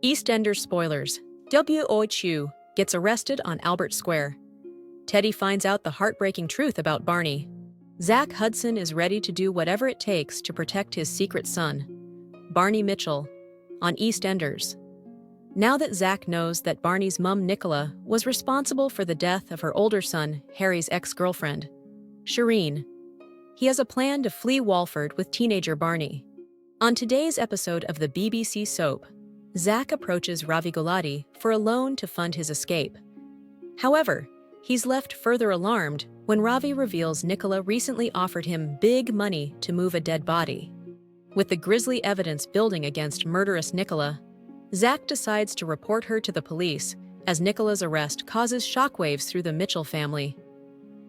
EastEnders spoilers. W.O. Chu gets arrested on Albert Square. Teddy finds out the heartbreaking truth about Barney. Zack Hudson is ready to do whatever it takes to protect his secret son. Barney Mitchell on EastEnders. Now that Zack knows that Barney's mum Nicola was responsible for the death of her older son, Harry's ex-girlfriend, Shireen, he has a plan to flee Walford with teenager Barney. On today's episode of the BBC soap, Zack approaches Ravi for a loan to fund his escape. However, he's left further alarmed when Ravi reveals Nicola recently offered him big money to move a dead body. With the grisly evidence building against murderous Nicola, Zack decides to report her to the police as Nicola's arrest causes shockwaves through the Mitchell family.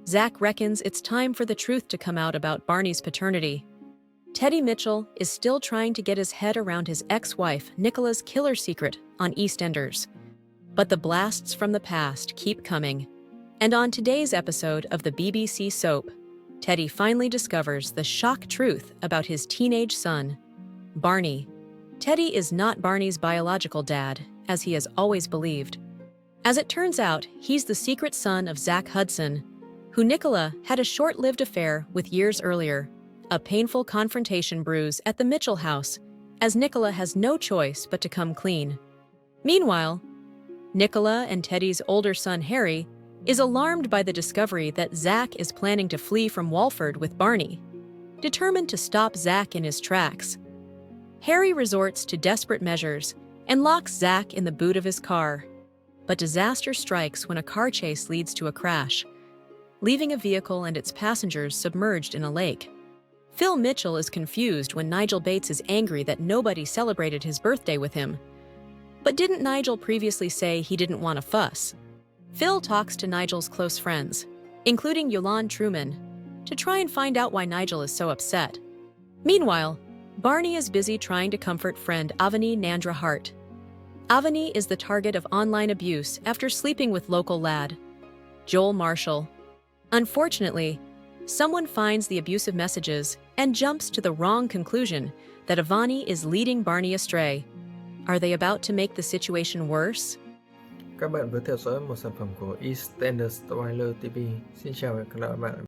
Zack reckons it's time for the truth to come out about Barney's paternity. Teddy Mitchell is still trying to get his head around his ex-wife Nicola's killer secret on EastEnders. But the blasts from the past keep coming. And on today's episode of the BBC soap, Teddy finally discovers the shock truth about his teenage son, Barney. Teddy is not Barney's biological dad, as he has always believed. As it turns out, he's the secret son of Zack Hudson, who Nicola had a short-lived affair with years earlier. A painful confrontation brews at the Mitchell house, as Nicola has no choice but to come clean. Meanwhile, Nicola and Teddy's older son Harry is alarmed by the discovery that Zack is planning to flee from Walford with Barney. Determined to stop Zack in his tracks, Harry resorts to desperate measures and locks Zack in the boot of his car. But disaster strikes when a car chase leads to a crash, leaving a vehicle and its passengers submerged in a lake. Phil Mitchell is confused when Nigel Bates is angry that nobody celebrated his birthday with him. But didn't Nigel previously say he didn't want a fuss? Phil talks to Nigel's close friends, including Yolande Truman, to try and find out why Nigel is so upset. Meanwhile, Barney is busy trying to comfort friend Avani Nandra Hart. Avani is the target of online abuse after sleeping with local lad, Joel Marshall. Unfortunately, someone finds the abusive messages and jumps to the wrong conclusion that Avani is leading Barney astray. Are they about to make the situation worse? Các bạn vừa theo dõi một sản phẩm của EastEnders Spoiler TV. Xin chào và hẹn gặp lại các bạn.